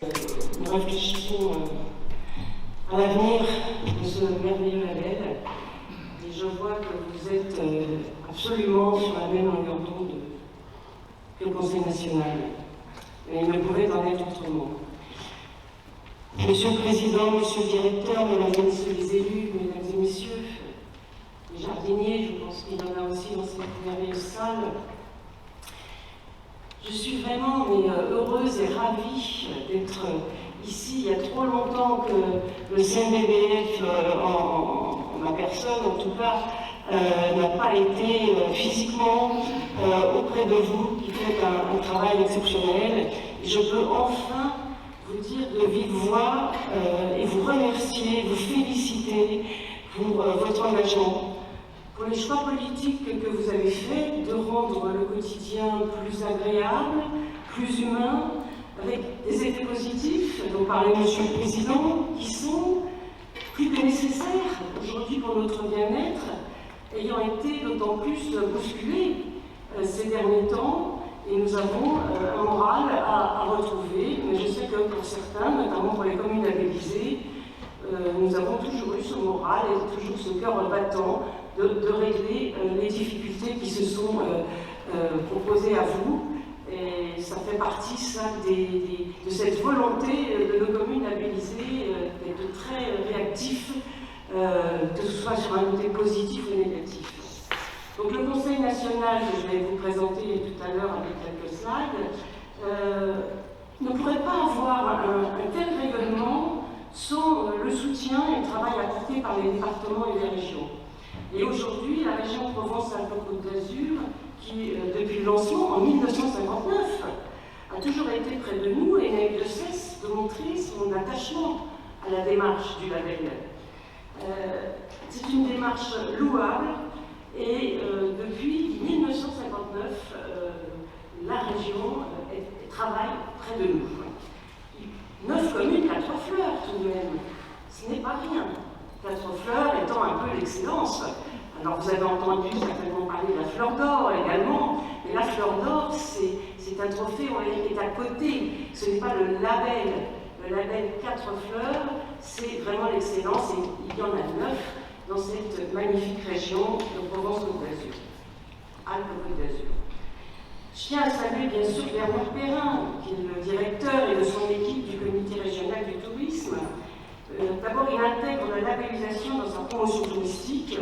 Nous réfléchissons à l'avenir de ce merveilleux label et je vois que vous êtes absolument sur la même longueur d'onde que le Conseil national. Mais il ne pouvait en être autrement. Monsieur le Président, Monsieur le Directeur, Mesdames et Messieurs les élus, Mesdames et Messieurs, les jardiniers, je pense qu'il y en a aussi dans cette merveilleuse salle, je suis vraiment heureuse et ravie d'être ici. Il y a trop longtemps que le CNBBF, en ma personne en tout cas, n'a pas été physiquement auprès de vous, qui faites un travail exceptionnel. Et je peux enfin vous dire de vive voix et vous remercier, vous féliciter pour votre engagement, pour les choix politiques que vous avez faits de rendre le quotidien plus agréable, plus humain, avec des effets positifs, dont parlait Monsieur le Président, qui sont plus que nécessaires aujourd'hui pour notre bien-être, ayant été d'autant plus bousculés ces derniers temps. Et nous avons un moral à retrouver, mais je sais que pour certains, notamment pour les communes labellisées, nous avons toujours eu ce moral et toujours ce cœur battant de régler les difficultés qui se sont proposées à vous. Et ça fait partie, ça, de cette volonté de nos communes labellisées d'être très réactifs, que ce soit sur un côté positif ou négatif. Donc le Conseil national, que je vais vous présenter tout à l'heure avec quelques slides, ne pourrait pas avoir un tel rayonnement sans le soutien et le travail apporté par les départements et les régions. Et aujourd'hui, la région Provence-Alpes-Côte d'Azur, qui, depuis le lancement en 1959, a toujours été près de nous et n'a eu de cesse de montrer son attachement à la démarche du label. C'est une démarche louable. Et depuis 1959, la région travaille près de nous. 9 communes, 4 fleurs tout de même. Ce n'est pas rien. 4 fleurs étant un peu l'excellence. Alors vous avez entendu certainement parler de la fleur d'or également. Mais la fleur d'or, c'est un trophée qui est à côté. Ce n'est pas le label. Le label 4 fleurs, c'est vraiment l'excellence. Et il y en a 9. Dans cette magnifique région de Provence-Côte d'Azur, Alpes-Côte d'Azur. Je tiens à saluer bien sûr Bernard Perrin, qui est le directeur et de son équipe du comité régional du tourisme. D'abord, il intègre la labellisation dans sa promotion touristique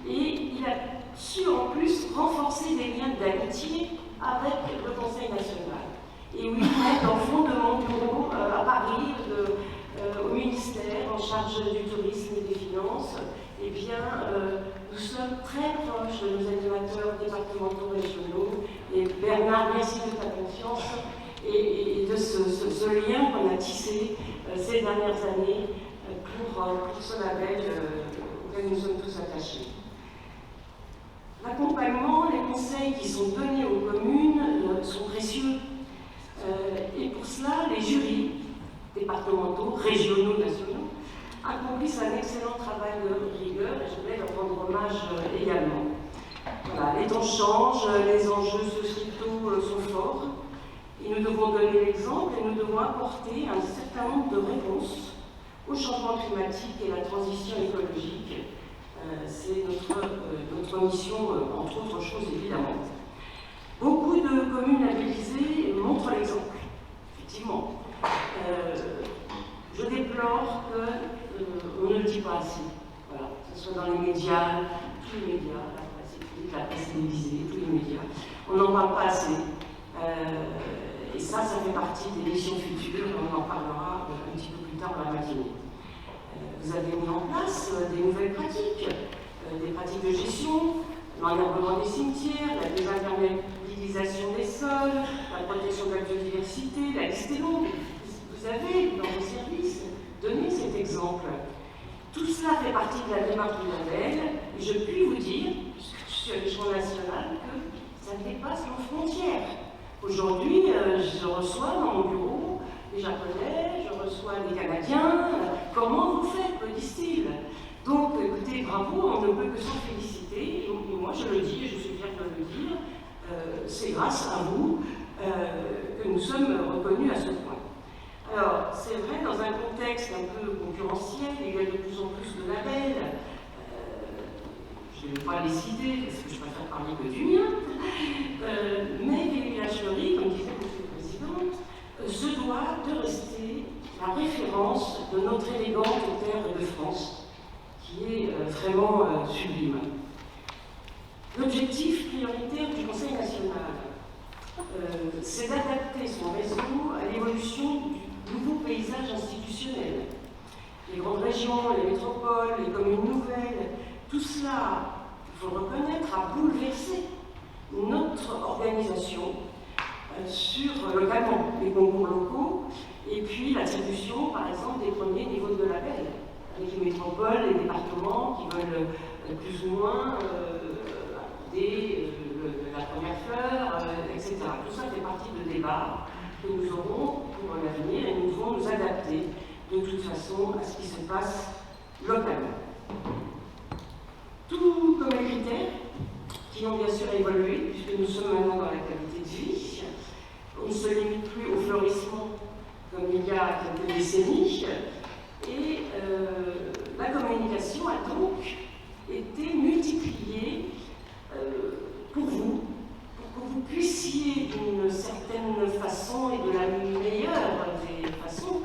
et il a su en plus renforcer des liens d'amitié avec le Conseil national. Et oui, dans le fond de mon bureau à Paris, au ministère en charge du tourisme et des finances, eh bien, nous sommes très proches de nos animateurs départementaux régionaux. Et Bernard, merci de ta confiance et de ce lien qu'on a tissé ces dernières années pour ce label auquel nous sommes tous attachés. L'accompagnement, les conseils qui sont donnés aux communes sont précieux. Et pour cela, les jurys départementaux, régionaux, nationaux, accomplissent un excellent travail de rigueur et je voulais leur rendre hommage également. Voilà, les temps changent, les enjeux sociétaux sont forts et nous devons donner l'exemple et nous devons apporter un certain nombre de réponses au changement climatique et la transition écologique. C'est notre mission, entre autres choses évidemment. Beaucoup de communes labellisées montrent l'exemple, effectivement. Je déplore qu'on ne le dit pas assez. Voilà, que ce soit dans les médias, tous les médias, la presse écrite, la presse télévisée, tous les médias. On n'en parle pas assez. Et ça fait partie des missions futures. On en parlera un petit peu plus tard dans la matinée. Vous avez mis en place des nouvelles pratiques, des pratiques de gestion, l'enherbement des cimetières, la désimperméabilisation des sols, la protection de la biodiversité, la liste est longue. Vous avez, dans vos services, donné cet exemple. Tout cela fait partie de la démarche du label, et je puis vous dire, puisque je suis à l'échelon national, que ça dépasse nos frontières. Aujourd'hui, je reçois dans mon bureau des Japonais, je reçois des Canadiens. Comment vous faites, me disent-ils? Donc, écoutez, bravo, on ne peut que s'en féliciter. Et moi, je le dis, et je suis fière de le dire, c'est grâce à vous que nous sommes reconnus à ce point. Alors, c'est vrai, dans un contexte un peu concurrentiel, il y a de plus en plus de labels. Je ne vais pas les citer, parce que je préfère parler que du mien. Mais Village-Fleury, comme disait M. le Président, se doit de rester la référence de notre élégante terre de France, qui est vraiment sublime. L'objectif prioritaire du Conseil national, c'est d'adapter son réseau à l'évolution du nouveau paysage institutionnel. Les grandes régions, les métropoles, les communes nouvelles, tout cela, il faut le reconnaître, a bouleversé notre organisation localement, les concours locaux, et puis l'attribution, par exemple, des premiers niveaux de label, avec les métropoles, les départements qui veulent plus ou moins la première fleur, etc. Tout ça fait partie de débats que nous aurons pour l'avenir et nous devons nous adapter de toute façon à ce qui se passe localement. Tout comme les critères, qui ont bien sûr évolué, puisque nous sommes maintenant dans la qualité de vie, on ne se limite plus au fleurissement comme il y a quelques décennies, et la communication a donc été multipliée pour vous, pour que vous puissiez d'une certaine façon et de la meilleure des façons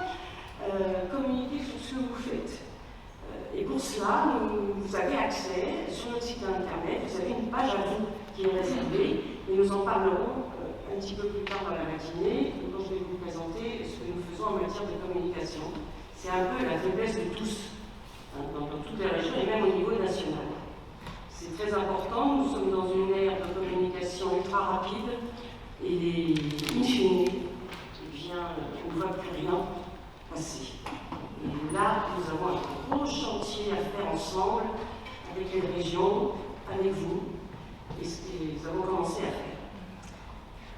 communiquer sur ce que vous faites. Et pour cela, vous avez accès sur notre site internet, vous avez une page à vous qui est réservée, et nous en parlerons un petit peu plus tard dans la matinée, quand je vais vous présenter ce que nous faisons en matière de communication. C'est un peu la faiblesse de tous, dans toutes les régions et même au niveau national. C'est très important, nous sommes dans une ère de communication ultra rapide et in fine, on ne voit plus rien passer. Et là, nous avons un gros chantier à faire ensemble, avec les régions, avec vous, et ce que nous avons commencé à faire.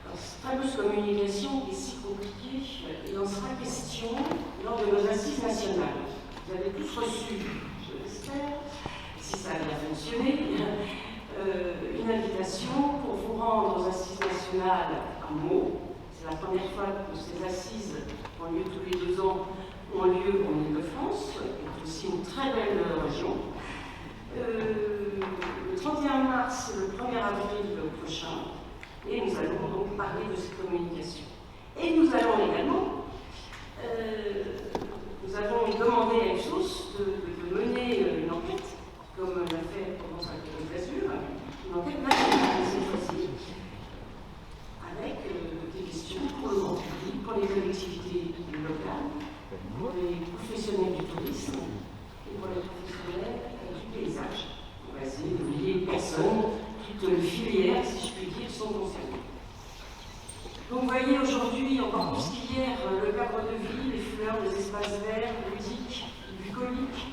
Alors, cette fameuse communication est si compliquée, il en sera question lors de nos assises nationales. Vous avez tous reçu, je l'espère, si ça a bien fonctionné, une invitation pour vous rendre aux assises nationales à Meaux. C'est la première fois que ces assises ont lieu tous les 2 ans, ont lieu en Île-de-France, qui est aussi une très belle région. Le 31 mars, le 1er avril prochain, et nous allons donc parler de cette communication. Et nous allons également, nous avons demandé à Ipsos de mener une enquête, comme l'a fait pendant sa Côte d'Azur, une enquête nationale cette fois-ci, avec des questions pour le grand public, pour les collectivités locales, pour les professionnels du tourisme et pour les professionnels du paysage. On va essayer d'oublier personne, toutes les filières, si je puis dire, sont concernées. Donc vous voyez aujourd'hui, encore plus qu'hier, le cadre de vie, les fleurs, les espaces verts, ludiques, bucoliques,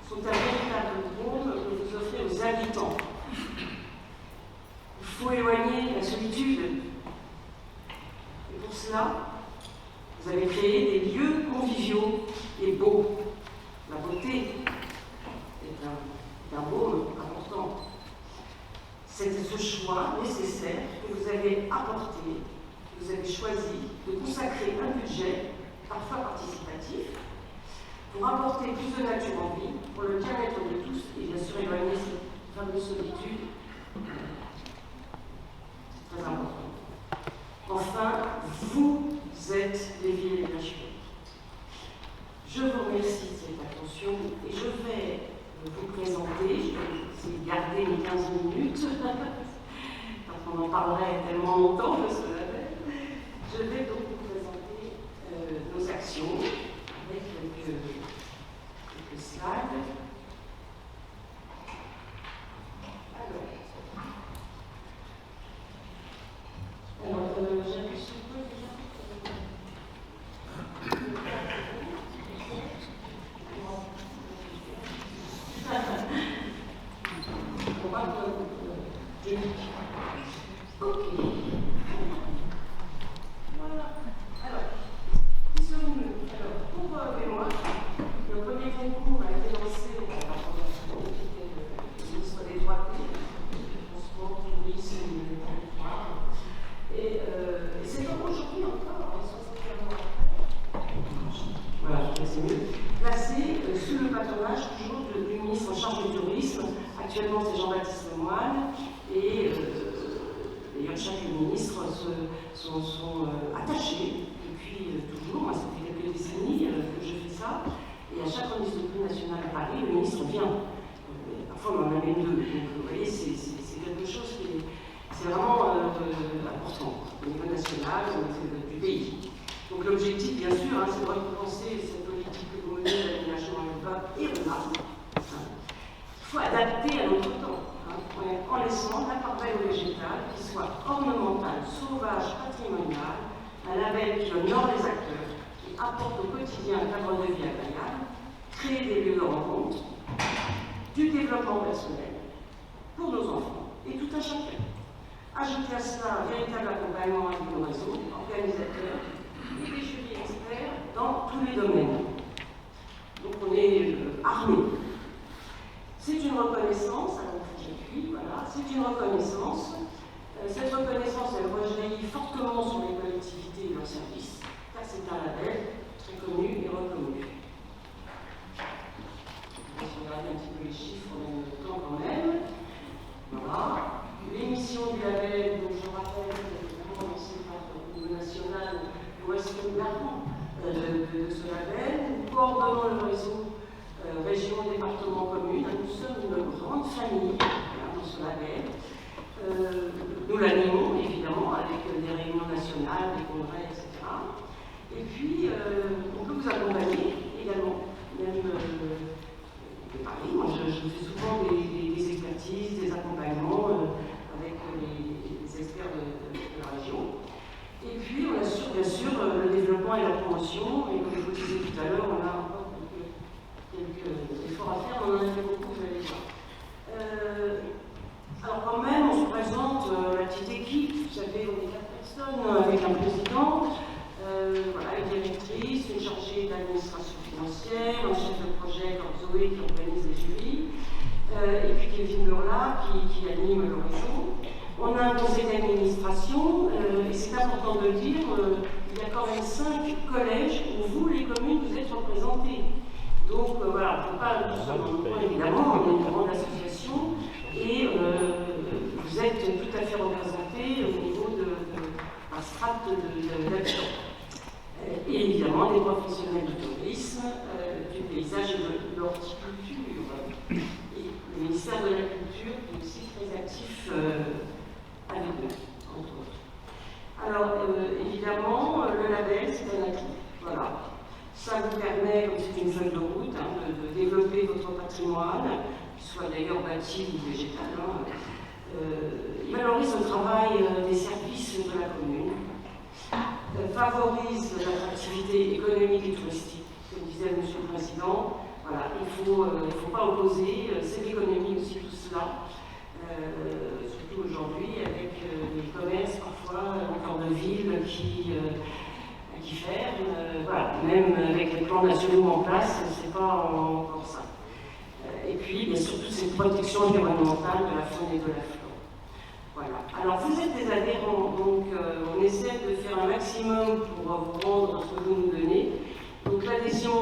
sont un véritable drôme que vous offrez aux habitants. Il faut éloigner la solitude. Et pour cela, vous avez créé des lieux conviviaux et beaux. La beauté est un baume important. C'est ce choix nécessaire que vous avez apporté, que vous avez choisi de consacrer un budget, parfois participatif, pour apporter plus de nature en vie, pour le bien-être de tous et bien sûr éloigner cette fameuse solitude. C'est très important. Enfin, vous êtes les villes et villages. Je vous remercie de cette attention et je vais vous présenter, je vais essayer de garder mes 15 minutes, parce qu'on en parlerait tellement longtemps de ce label. Je vais donc vous présenter nos actions avec quelques slides. Alors j'appuie sur quoi déjà? Ok. Voilà. Alors, qui sommes-nous? Alors, pour mémoire, le premier concours a été lancé par le ministre des Droits publics, du transport, tourisme, du territoire. Et c'est comme aujourd'hui encore, 61 ans après, chaque ministre sont attachés, depuis toujours, moi ça fait quelques décennies que je fais ça, et à chaque remise de prix national à Paris, le ministre vient. Parfois on en a même deux, donc vous voyez, c'est quelque chose qui est vraiment important au niveau national, au niveau du pays. Donc l'objectif, bien sûr, c'est de récompenser cette politique que vous menez d'aménagement urbain et rural. Il faut adapter à notre temps, en laissant l'appareil végétal qui soit ornemental, sauvage, patrimonial, un label qui honore les acteurs, qui apporte au quotidien un cadre de vie agréable, créer des lieux de rencontre, du développement personnel pour nos enfants et tout un chacun. Ajouter à cela un véritable accompagnement avec nos réseaux, organisateurs et des jurys experts dans tous les domaines. Donc on est armés. C'est une reconnaissance, alors j'appuie, voilà, c'est une reconnaissance. Cette reconnaissance, elle rejaillit fortement sur les collectivités et leurs services, car c'est un label très connu et reconnu. Je vais regarder un petit peu les chiffres en même temps quand même. Voilà. L'émission du label, donc je rappelle, évidemment lancée par le niveau national, l'Ouest garant de ce label. Nous coordonnons le réseau région, département, commune. Nous sommes une grande famille dans ce label. Nous l'animons évidemment avec des réunions nationales, des congrès, etc. Et puis, on peut vous accompagner également, même de Paris. Moi, je fais souvent des expertises, des accompagnements avec les experts de la région. Et puis, on assure bien sûr le développement et la promotion. Et comme je vous le disais tout à l'heure, on a encore quelques efforts à faire, on en a fait beaucoup, vous allez voir. Alors quand même, on se présente la petite équipe, vous savez, on est 4 personnes avec un président, voilà, une directrice, une chargée d'administration financière, un chef de projet comme Zoé qui organise les jurys, et puis Kevin Burla qui anime le réseau. On a un conseil d'administration, et c'est important de le dire, il y a quand même 5 collèges où vous, les communes, vous êtes représentés. Donc voilà, on ne peut pas tout seul en point, évidemment, on est une grande association et vous êtes tout à fait représentés au niveau d'un strate d'habitants. Et évidemment, des professionnels du tourisme, du paysage et de l'horticulture. Et le ministère de la Culture est aussi très actif avec eux, entre autres. Alors, évidemment, le label, c'est un atout. Voilà. Ça vous permet, comme c'est une feuille de route, de développer votre patrimoine, qu'il soit d'ailleurs bâti ou végétal. Il valorise le travail des services de la commune, favorise l'attractivité économique et touristique. Comme disait M. le Président, voilà, il ne faut pas opposer, c'est l'économie aussi tout cela, surtout aujourd'hui avec les commerces parfois encore de ville qui ferment, voilà, même avec les plans nationaux en place, c'est pas encore ça. Et puis, bien sûr, toute cette protection environnementale de la faune et de la flore. Voilà. Alors, vous êtes des adhérents, donc on essaie de faire un maximum pour vous rendre ce que vous nous donnez. Donc, l'adhésion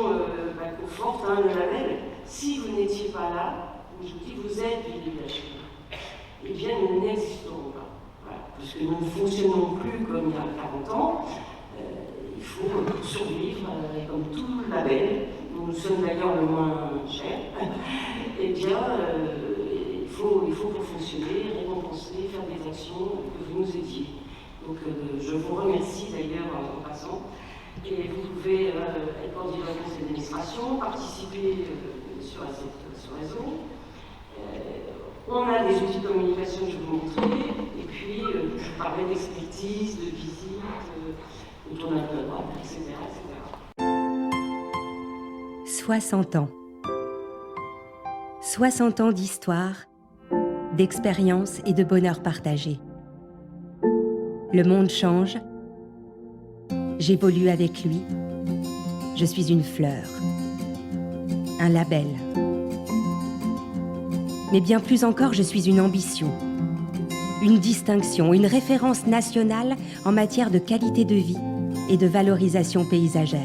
conforte le label. Si vous n'étiez pas là, je vous dis, vous êtes du village. Eh bien, nous n'existerons pas. Voilà. Parce que nous ne fonctionnons plus comme il y a 40 ans. Il faut survivre, comme tout label, nous sommes d'ailleurs le moins cher, eh bien, il faut pour fonctionner, récompenser, faire des actions, que vous nous aidiez. Donc, je vous remercie d'ailleurs en passant. Et vous pouvez être candidat au conseil d'administration, participer à ce réseau. On a des outils de communication que je vais vous montrer, et puis je parlais d'expertise, de visite, de tournage de droite, etc., etc. 60 ans. 60 ans d'histoire, d'expérience et de bonheur partagé. Le monde change. J'évolue avec lui. Je suis une fleur. Un label. Mais bien plus encore, je suis une ambition. Une distinction, une référence nationale en matière de qualité de vie et de valorisation paysagère.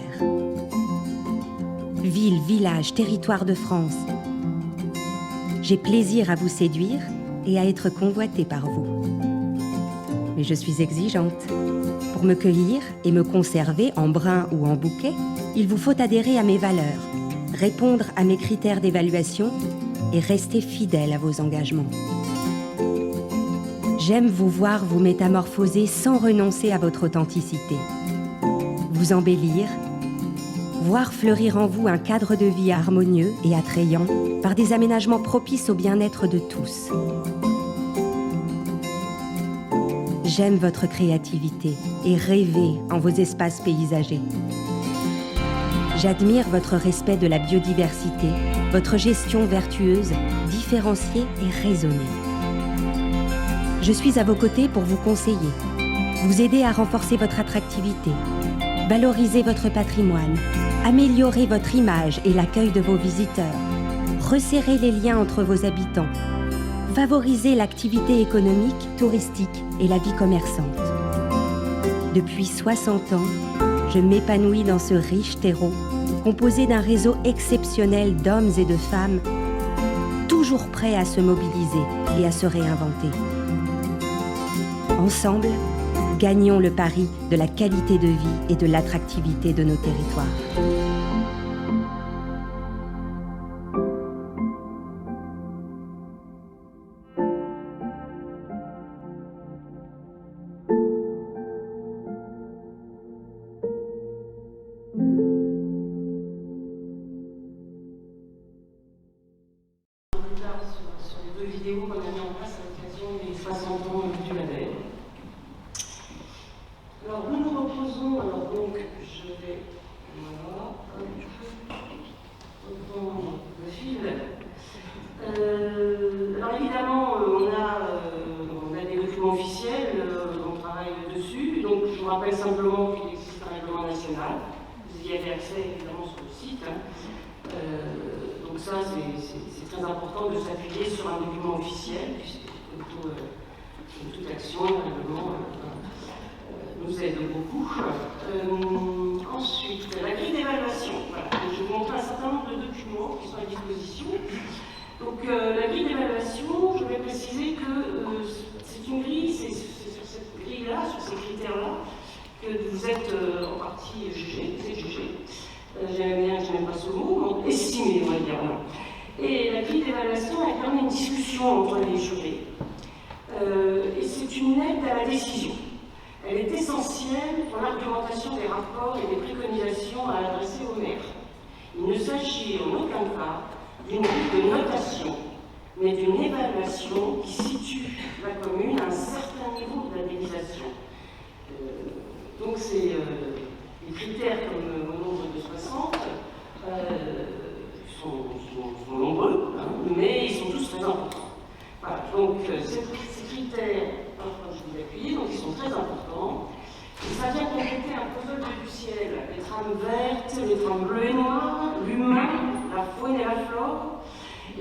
Ville, village, territoire de France. J'ai plaisir à vous séduire et à être convoité par vous. mais je suis exigeante. Pour me cueillir et me conserver en brin ou en bouquet, il vous faut adhérer à mes valeurs, répondre à mes critères d'évaluation et rester fidèle à vos engagements. J'aime vous voir vous métamorphoser sans renoncer à votre authenticité. Vous embellir, voir fleurir en vous un cadre de vie harmonieux et attrayant par des aménagements propices au bien-être de tous. J'aime votre créativité et rêver en vos espaces paysagers. J'admire votre respect de la biodiversité, votre gestion vertueuse, différenciée et raisonnée. Je suis à vos côtés pour vous conseiller, vous aider à renforcer votre attractivité, valoriser votre patrimoine, améliorer votre image et l'accueil de vos visiteurs, resserrer les liens entre vos habitants, favoriser l'activité économique, touristique et la vie commerçante. Depuis 60 ans, je m'épanouis dans ce riche terreau, composé d'un réseau exceptionnel d'hommes et de femmes, toujours prêts à se mobiliser et à se réinventer. Ensemble, gagnons le pari de la qualité de vie et de l'attractivité de nos territoires. Sur les 2 vidéos qu'on a mis en place à l'occasion des 60 ans du label. Alors nous nous reposons, alors donc je vais reprendre le fil. Alors évidemment on a des documents officiels, on travaille dessus, donc je vous rappelle simplement qu'il existe un règlement national, vous y avez accès évidemment sur le site. Donc ça c'est très important de s'appuyer sur un document officiel, puisque toute action, le règlement nous aide beaucoup. Ensuite, la grille d'évaluation. Voilà. Je vais vous montrer un certain nombre de documents qui sont à disposition. Donc la grille d'évaluation, je vais préciser que c'est une grille, c'est sur cette grille-là, sur ces critères-là, que vous êtes en partie jugé, vous êtes jugé. J'aime pas ce mot, estimé, on va dire. Et la grille d'évaluation, elle permet une discussion entre les jurés. Et c'est une aide à la décision. Elle est essentielle pour l'argumentation des rapports et des préconisations à adresser aux maires. Il ne s'agit en aucun cas d'une grille de notation, mais d'une évaluation qui situe la commune à un certain niveau de labellisation. Donc c'est les critères comme au nombre de 60 sont nombreux, hein, mais ils sont tous très importants. Voilà, donc ces critères, je vous appuie, donc ils sont très importants. Et ça vient compléter un puzzle du ciel, les trames vertes, les trames bleues et noires, l'humain, la faune et la flore.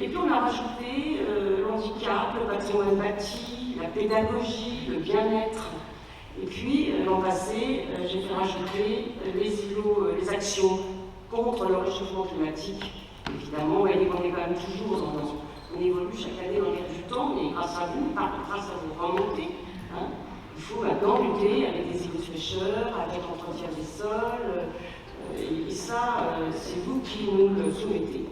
Et puis on a rajouté l'handicap, le patrimoine bâti, la pédagogie, le bien-être. Et puis l'an passé, j'ai fait rajouter les îlots, les actions contre le réchauffement climatique. Évidemment, on est quand même toujours on évolue chaque année dans l'air du temps, mais grâce à vous, grâce à vos remontées, hein, il faut maintenant lutter avec des îlots de fraîcheur, avec l'entretien des sols, et ça, c'est vous qui nous le soumettez.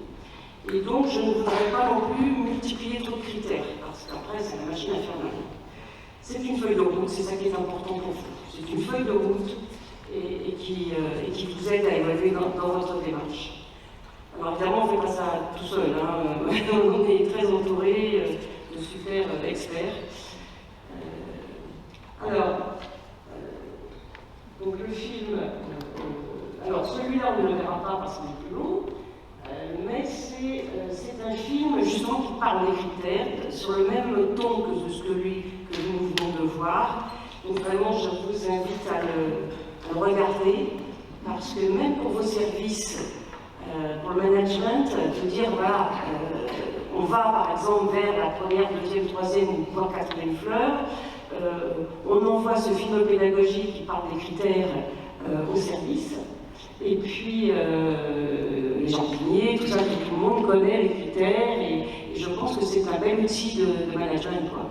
Et donc, je ne voudrais pas non plus multiplier trop de critères, parce qu'après, c'est la machine infernale. C'est une feuille de route, c'est ça qui est important pour vous. C'est une feuille de route et qui vous aide à évaluer dans votre démarche. Alors évidemment, on ne fait pas ça tout seul, hein. On est très entouré de super experts. Donc le film, alors celui-là on ne le verra pas parce qu'il est plus long, mais c'est un film justement qui parle des critères sur le même ton que celui que nous venons de voir. Donc vraiment, je vous invite à le regarder parce que même pour vos services, pour le management, de dire voilà, on va par exemple vers la première, deuxième, troisième ou voire quatrième fleur, on envoie ce film pédagogique qui parle des critères au service, et puis les jardiniers, tout ça, tout le monde connaît les critères, et je pense que c'est un bel outil de management, quoi.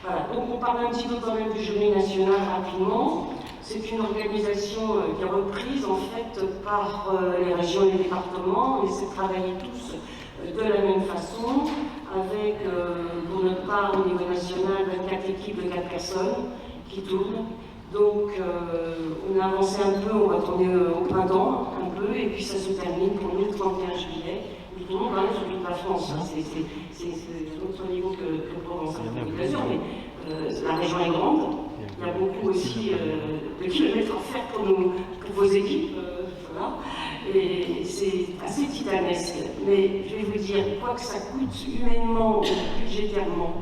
Voilà, donc on parle un petit peu quand même du jury national rapidement. C'est une organisation qui est reprise en fait par les régions et les départements. On essaie de travailler tous de la même façon, avec pour notre part au niveau national 24 équipes de 4 personnes qui tournent. Donc on a avancé un peu, on va tourner au printemps un peu, et puis ça se termine pour nous le 31 juillet. Tout le monde quand même sur toute la France, hein. C'est un autre niveau que Provence, bien sûr, mais la région est grande. Il y a beaucoup aussi de kilomètres à faire pour vos équipes, voilà. Et c'est assez titanesque. Mais je vais vous dire, quoi que ça coûte humainement ou budgétairement,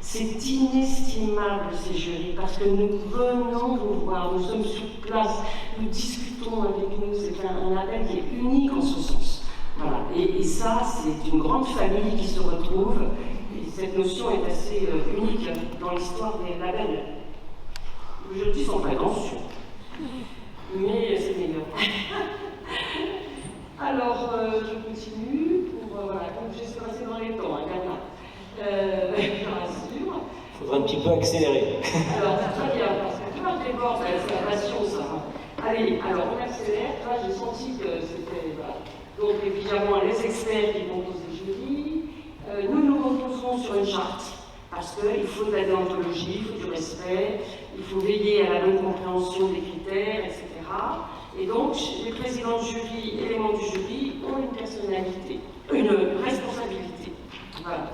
c'est inestimable ces jurys, parce que nous venons vous voir, nous sommes sur place, nous discutons avec nous, c'est un label qui est unique en ce sens. Voilà. Et ça, c'est une grande famille qui se retrouve, et cette notion est assez unique dans l'histoire des labels. Aujourd'hui, ils sont pas attention, mais c'est meilleur. Alors, je continue pour, voilà, donc j'essaie de rester dans les temps, hein, je rassure. Il faudra un petit peu accélérer. Alors, très bien, parce que tu vois, d'abord, c'est la passion, ça. Allez, alors on accélère. Là, j'ai senti que c'était. Voilà. Donc, évidemment, les experts qui composent les jurys. Nous nous reposons sur une charte, parce qu'il faut de la déontologie, il faut du respect, il faut veiller à la bonne compréhension des critères, etc. Et donc, les présidents de jury et les membres du jury ont une personnalité, une responsabilité. Voilà.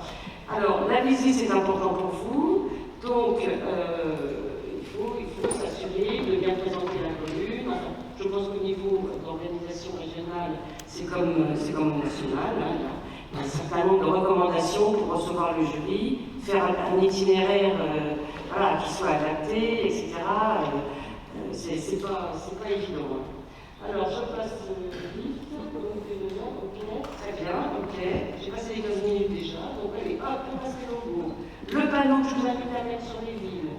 Alors, la visite, c'est important pour vous. Donc, il faut s'assurer de bien présenter la commune. Enfin, je pense qu'au niveau d'organisation régionale, c'est comme national. Hein. Il y a un certain nombre de recommandations pour recevoir le jury, faire un itinéraire voilà, qui soit adapté, etc. C'est pas évident. Hein. Alors, je passe vite. Ok, très bien, ok. J'ai passé les 15 minutes déjà. Donc, allez, hop, on passe les logos. Le panneau que je vous invite à mettre sur les villes.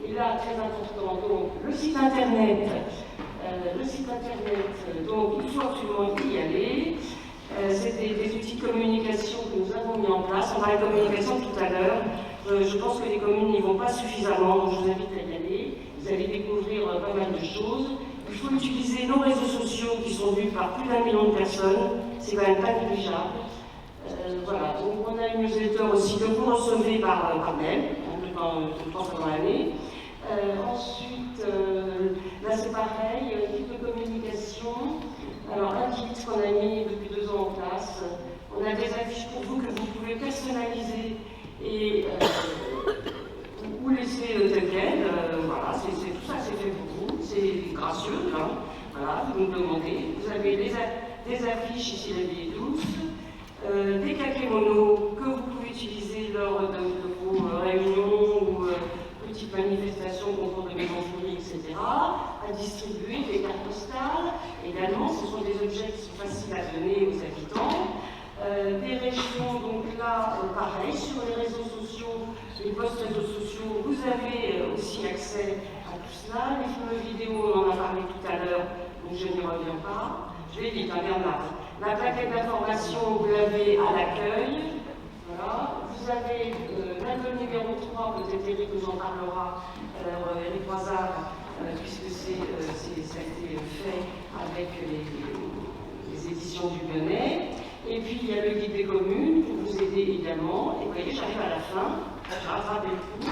Et là, très important, donc, le site internet. Donc, il faut absolument y aller. C'est des outils de communication que nous avons mis en place. On parlait de communication tout à l'heure. Je pense que les communes n'y vont pas suffisamment, donc je vous invite à y aller. Vous allez découvrir pas mal de choses. Il faut utiliser nos réseaux sociaux qui sont vus par plus d'1 million de personnes. C'est quand même pas négligeable. Voilà, donc on a une newsletter aussi que vous recevez par mail, tout le temps pendant l'année. Ensuite, là c'est pareil, kit de communication. Alors un kit qu'on a mis depuis 2 ans en place. On a des affiches pour vous que vous pouvez personnaliser et ou laisser tel quel. Voilà, tout ça c'est fait pour vous. C'est gracieux, hein. Voilà, vous nous demandez. Vous avez des affiches ici, la vie est douce. Des kakémonos que vous pouvez utiliser lors de vos réunions ou petites manifestations concours de maisons fleuries, etc. À distribuer, des cartes postales. Également, ce sont des objets qui sont faciles à donner aux habitants. Des régions, donc là, pareil, sur les réseaux sociaux, les posts-réseaux sociaux, vous avez aussi accès à tout cela. Les fameuses vidéos, on en a parlé tout à l'heure, donc je n'y reviens pas. Je vais vite, hein, Bernard. La plaquette d'information, vous l'avez à l'accueil. Voilà. Vous avez l'album numéro 3, peut-être Eric nous en parlera, Eric Croisard, puisque ça a été fait avec les éditions du Lyonnais. Et puis il y a le guide des communes pour vous aider également. Et vous voyez, j'arrive à la fin, j'ai rattrapé le coup.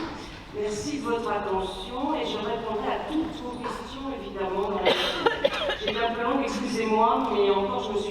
Merci de votre attention et je répondrai à toutes vos questions évidemment dans la journée. J'ai été un peu longue, excusez-moi, mais encore je me suis